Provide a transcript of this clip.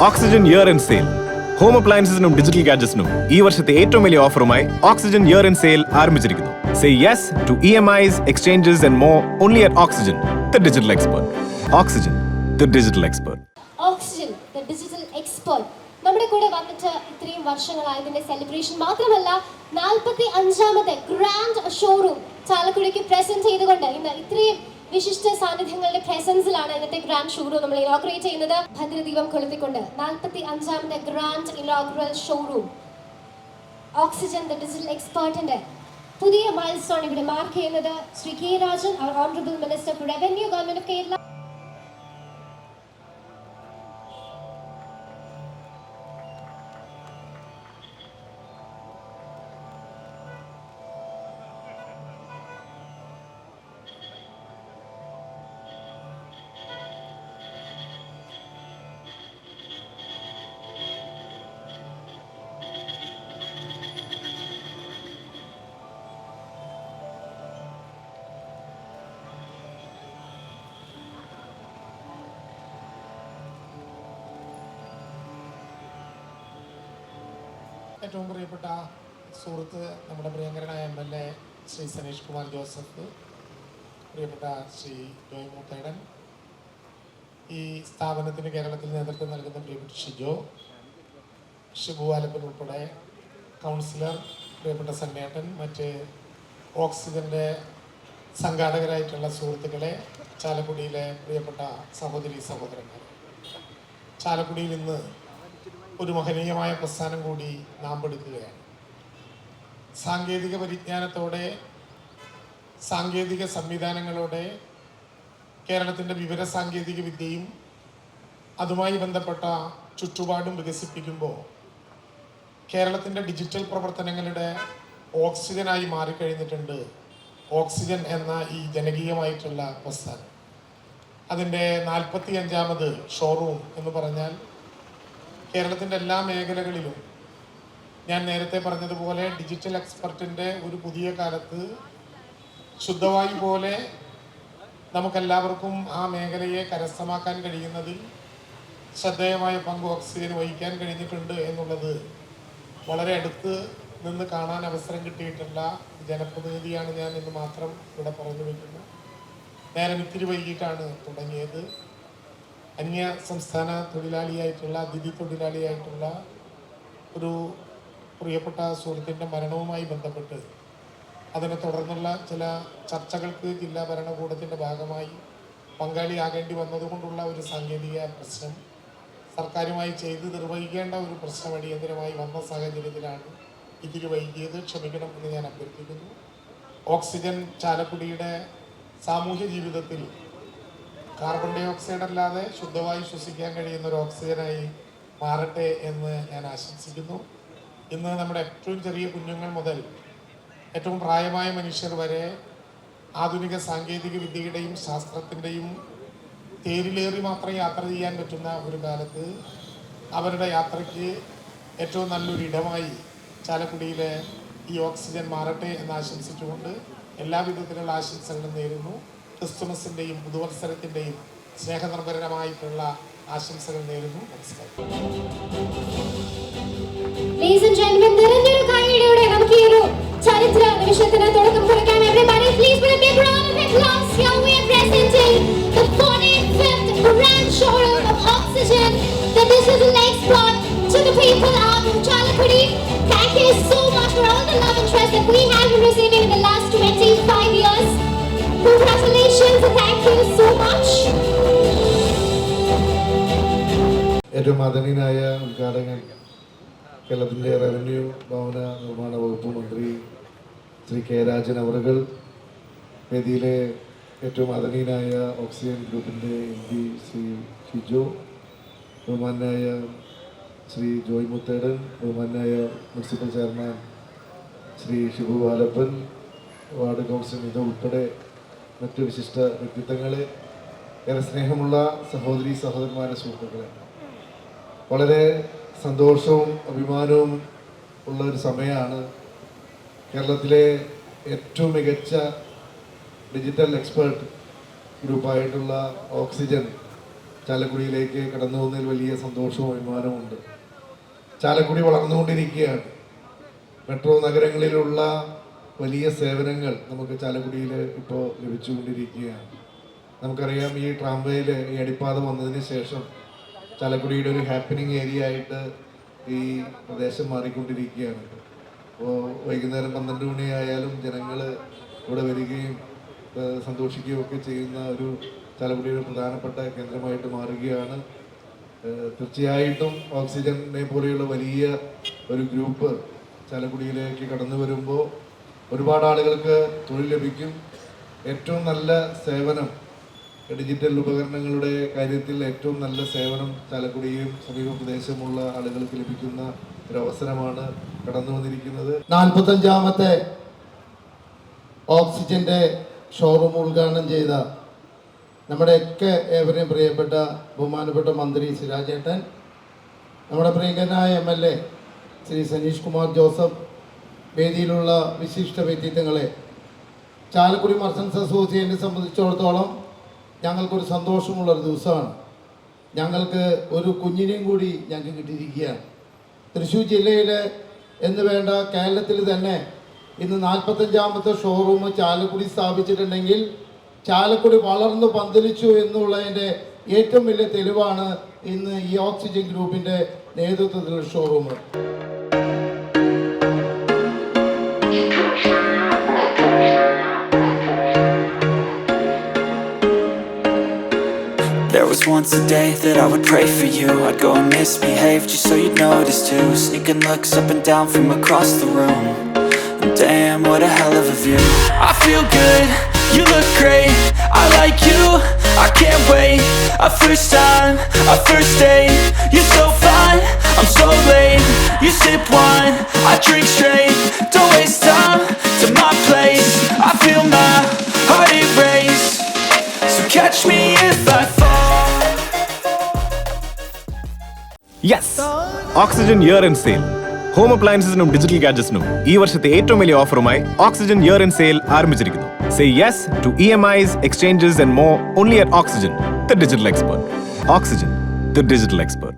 Oxygen year end sale. Home അപ്ലയൻസസിനും digital ഗാഡ്ജറ്റ്സിനും ഈ വർഷത്തെ ഏറ്റവും വലിയ ഓഫറുമായി ഓക്സിജൻ ഇയർ ഇൻ സെയിൽ ആരംഭിച്ചിരിക്കുന്നു. Say yes to EMIs, exchanges and more only at Oxygen, the digital expert. Oxygen, the digital expert. Oxygen, the digital expert. നമ്മുടെ കൂടെ വന്നിട്ട് ഇത്രയും വർഷങ്ങളായതിന്റെ സെലിബ്രേഷൻ മാത്രമല്ല 45ാമത്തെ ഗ്രാൻഡ് ഷോറൂം ചാലക്കുടിക്ക് പ്രസന്റ് ചെയ്തുകൊണ്ട് ഇന്ന് ഇത്രയും വിശിഷ്ട സാന്നിധ്യങ്ങളുടെ പ്രസൻസിലാണ് ഇന്നത്തെ ഗ്രാൻഡ് ഷോറൂം നമ്മൾ ഇനോഗ്രേറ്റ് ചെയ്യുന്നത്. ഭദ്രദീപം കൊളുത്തിക്കൊണ്ട് 45ാമത്തെ grand inaugural showroom Oxygen the digital എക്സ്പേർട്ടിന്റെ പുതിയ മൈൽ സ്റ്റോൺ ഇവിടെ മാർക്ക് ചെയ്യുന്നത് Shri K Rajan, our honourable minister for revenue, government of Kerala. ഏറ്റവും പ്രിയപ്പെട്ട സുഹൃത്ത് നമ്മുടെ പ്രിയങ്കരനായ MLA ശ്രീ സനീഷ് കുമാർ ജോസഫ്, പ്രിയപ്പെട്ട ശ്രീ ജോയ് മൂത്തേടൻ, ഈ സ്ഥാപനത്തിന് കേരളത്തിൽ നേതൃത്വം നൽകുന്ന പ്രിയപ്പെട്ട ഷിബു ആലപ്പൻ ഉൾപ്പെടെ കൗൺസിലർ, പ്രിയപ്പെട്ട സന്നേട്ടൻ, മറ്റ് ഓക്സിജൻ്റെ സംഘാടകരായിട്ടുള്ള സുഹൃത്തുക്കളെ, ചാലക്കുടിയിലെ പ്രിയപ്പെട്ട സഹോദരി സഹോദരന്മാർ, ചാലക്കുടിയിൽ ഇന്ന് ഒരു മഹനീയമായ പ്രസ്ഥാനം കൂടി നാം എടുക്കുകയാണ്. സാങ്കേതിക പരിജ്ഞാനത്തോടെ, സാങ്കേതിക സംവിധാനങ്ങളോടെ കേരളത്തിൻ്റെ വിവര സാങ്കേതിക വിദ്യയും അതുമായി ബന്ധപ്പെട്ട ചുറ്റുപാടും വികസിപ്പിക്കുമ്പോൾ കേരളത്തിൻ്റെ ഡിജിറ്റൽ പ്രവർത്തനങ്ങളുടെ ഓക്സിജനായി മാറിക്കഴിഞ്ഞിട്ടുണ്ട് ഓക്സിജൻ എന്ന ഈ ജനകീയമായിട്ടുള്ള പ്രസ്ഥാനം. അതിൻ്റെ 45ാമത് ഷോറൂം എന്ന് പറഞ്ഞാൽ കേരളത്തിൻ്റെ എല്ലാ മേഖലകളിലും ഞാൻ നേരത്തെ പറഞ്ഞതുപോലെ ഡിജിറ്റൽ എക്സ്പെർട്ടിൻ്റെ ഒരു പുതിയ കാലത്ത് ശുദ്ധവായു പോലെ നമുക്കെല്ലാവർക്കും ആ മേഖലയെ കരസ്ഥമാക്കാൻ കഴിയുന്നതിൽ ശ്രദ്ധേയമായ പങ്ക് ഓക്സിജൻ വഹിക്കാൻ കഴിഞ്ഞിട്ടുണ്ട് എന്നുള്ളത് വളരെ അടുത്ത് നിന്ന് കാണാൻ അവസരം കിട്ടിയിട്ടുള്ള ജനപ്രതിനിധിയാണ് ഞാൻ എന്ന് മാത്രം ഇവിടെ പറഞ്ഞു വയ്ക്കുന്നു. നേരം ഇത്തിരി വൈകിട്ടാണ് തുടങ്ങിയത്. അന്യ സംസ്ഥാന തൊഴിലാളിയായിട്ടുള്ള, അതിഥി തൊഴിലാളിയായിട്ടുള്ള ഒരു പ്രിയപ്പെട്ട സുഹൃത്തിൻ്റെ മരണവുമായി ബന്ധപ്പെട്ട് അതിനെ തുടർന്നുള്ള ചില ചർച്ചകൾക്ക് ജില്ലാ ഭരണകൂടത്തിൻ്റെ ഭാഗമായി പങ്കാളിയാകേണ്ടി വന്നതുകൊണ്ടുള്ള ഒരു സാങ്കേതിക പ്രശ്നം, സർക്കാരുമായി ചെയ്ത് നിർവഹിക്കേണ്ട ഒരു പ്രശ്നം അടിയന്തരമായി വന്ന സാഹചര്യത്തിലാണ് ഇതിൽ വൈകിയത്. ക്ഷമിക്കണം എന്ന് ഞാൻ അഭ്യർത്ഥിക്കുന്നു. ഓക്സിജൻ ചാലക്കുടിയുടെ സാമൂഹ്യ ജീവിതത്തിൽ കാർബൺ ഡൈ ഓക്സൈഡ് അല്ലാതെ ശുദ്ധവായു ശ്വസിക്കാൻ കഴിയുന്ന ഒരു ഓക്സിജനായി മാറട്ടെ എന്ന് ഞാൻ ആശംസിക്കുന്നു. ഇന്ന് നമ്മുടെ ഏറ്റവും ചെറിയ കുഞ്ഞുങ്ങൾ മുതൽ ഏറ്റവും പ്രായമായ മനുഷ്യർ വരെ ആധുനിക സാങ്കേതിക വിദ്യയുടെയും ശാസ്ത്രത്തിൻ്റെയും തേരിലേറി മാത്രം യാത്ര ചെയ്യാൻ പറ്റുന്ന ഒരു കാലത്ത് അവരുടെ യാത്രയ്ക്ക് ഏറ്റവും നല്ലൊരു ഇടമായി ചാലക്കുടിയിലെ ഈ ഓക്സിജൻ മാറട്ടെ എന്ന് ആശംസിച്ചുകൊണ്ട് എല്ലാവിധത്തിലുള്ള ആശംസകളും നേരുന്നു. ക്രിസ്തുമസിൻ്റെയും പുതുവത്സരത്തിൻ്റെയും സ്നേഹനിർഭരമായിട്ടുള്ള ആശംസകൾ നേരുന്നു. നമസ്കാരം. നിറഞ്ഞൊരു കൈയ്യടിയോടെ നമുക്ക് ഈ ഒരു ചരിത്ര നിമിഷത്തിന് തുടക്കം കുറിക്കാൻ everybody please put a big round of applause. Here we are presenting the 45th grand showroom of Oxygen, the digital expert, to the people out of Chalakudi. Thank you so much for all the love and trust that we have been receiving in the last 25 years. Congratulations and thank you so much. ഏറ്റവും ആദരണീയനായ ഉദ്ഘാടകൻ, കേരളത്തിൻ്റെ revenue ഭവന നിർമ്മാണ വകുപ്പ് മന്ത്രി ശ്രീ കെ രാജൻ അവറുകൾ, വേദിയിലെ ഏറ്റവും ആദരണീയനായ ഓക്സിജൻ ഗ്രൂപ്പിൻ്റെ MD ശ്രീ ഷിജോ, ബഹുമാനായ ശ്രീ ജോയ് മുത്തേടൻ, ബഹുമാനായ municipal chairman Shri Shibu Alappan, ward councillor ഇത് ഉൾപ്പെടെ മറ്റു വിശിഷ്ട വ്യക്തിത്വങ്ങളെ, ഏറെ സ്നേഹമുള്ള സഹോദരി സഹോദരന്മാരെ, സുഹൃത്തുക്കളെ, വളരെ സന്തോഷവും അഭിമാനവും ഉള്ള ഒരു സമയമാണ്. കേരളത്തിലെ ഏറ്റവും മികച്ച ഡിജിറ്റൽ എക്സ്പേർട്ട് ഗ്രൂപ്പായിട്ടുള്ള ഓക്സിജൻ ചാലക്കുടിയിലേക്ക് കടന്നു വന്നതിൽ വലിയ സന്തോഷവും അഭിമാനമുണ്ട്. ചാലക്കുടി വളർന്നുകൊണ്ടിരിക്കുകയാണ്. മെട്രോ നഗരങ്ങളിലുള്ള വലിയ സേവനങ്ങൾ നമുക്ക് ചാലക്കുടിയിൽ ഇപ്പോൾ ലഭിച്ചുകൊണ്ടിരിക്കുകയാണ്. നമുക്കറിയാം, ഈ ട്രാംവേയിൽ ഈ അടിപ്പാത വന്നതിന് ശേഷം ചാലക്കുടിയുടെ ഒരു ഹാപ്പനിങ് ഏരിയ ആയിട്ട് ഈ പ്രദേശം മാറിക്കൊണ്ടിരിക്കുകയാണ്. അപ്പോൾ വൈകുന്നേരം 12 മണിയായാലും ജനങ്ങൾ ഇവിടെ വരികയും സന്തോഷിക്കുകയും ഒക്കെ ചെയ്യുന്ന ഒരു ചാലക്കുടിയുടെ പ്രധാനപ്പെട്ട കേന്ദ്രമായിട്ട് മാറുകയാണ്. തീർച്ചയായിട്ടും ഓക്സിജനെ പോലെയുള്ള വലിയ ഒരു ഗ്രൂപ്പ് ചാലക്കുടിയിലേക്ക് കടന്നു വരുമ്പോൾ ഒരുപാട് ആളുകൾക്ക് തൊഴിൽ ലഭിക്കും. ഏറ്റവും നല്ല സേവനം, ഡിജിറ്റൽ ഉപകരണങ്ങളുടെ കാര്യത്തിൽ ഏറ്റവും നല്ല സേവനം ചാലക്കുടിയും സമീപ പ്രദേശമുള്ള ആളുകൾക്ക് ലഭിക്കുന്ന ഒരു അവസരമാണ് കടന്നു വന്നിരിക്കുന്നത്. 45ാമത്തെ ഓക്സിജന്റെ ഷോറൂം ഉദ്ഘാടനം ചെയ്ത നമ്മുടെയൊക്കെ ഏവരെയും പ്രിയപ്പെട്ട ബഹുമാനപ്പെട്ട മന്ത്രി ശ്രീ രാജേട്ടൻ, നമ്മുടെ പ്രിയങ്കരനായ MLA ശ്രീ സനീഷ് കുമാർ ജോസഫ്, വേദിയിലുള്ള വിശിഷ്ട വ്യക്തിത്വങ്ങളെ, ചാലക്കുടി മർച്ചൻസ് അസോസിയേഷനെ സംബന്ധിച്ചിടത്തോളം ഞങ്ങൾക്കൊരു സന്തോഷമുള്ളൊരു ദിവസമാണ്. ഞങ്ങൾക്ക് ഒരു കുഞ്ഞിനെയും കൂടി ഞങ്ങൾക്ക് കിട്ടിയിരിക്കുകയാണ്. തൃശ്ശൂർ ജില്ലയിൽ എന്ന് വേണ്ട കേരളത്തിൽ തന്നെ ഇന്ന് 45ാമത്തെ ഷോറൂം ചാലക്കുടി സ്ഥാപിച്ചിട്ടുണ്ടെങ്കിൽ ചാലക്കുടി വളർന്നു പന്തലിച്ചു എന്നുള്ളതിൻ്റെ ഏറ്റവും വലിയ തെളിവാണ് ഇന്ന് ഈ ഓക്സിജൻ ഗ്രൂപ്പിൻ്റെ നേതൃത്വത്തിലുള്ള showroom. There was once a day that I would pray for you. I'd go and misbehave just so you'd notice too. Sneaking looks up and down from across the room. And damn, what a hell of a view. I feel good, you look great, I like you, I can't wait. A first time, a first date, you're so fine, I'm so late. You sip wine, I drink straight. Don't waste time to my place. I feel my heart erase. So catch me if I fall. Yes, Oxygen year end sale. Home അപ്ലയൻസസിനും digital ഗാഡ്ജറ്റ്സിനും ഈ വർഷത്തെ ഏറ്റവും വലിയ ഓഫറുമായി Oxygen year end sale ആരംഭിച്ചിരിക്കുന്നു. Say yes to EMIs, exchanges and more only at Oxygen, the digital expert. Oxygen, the digital expert.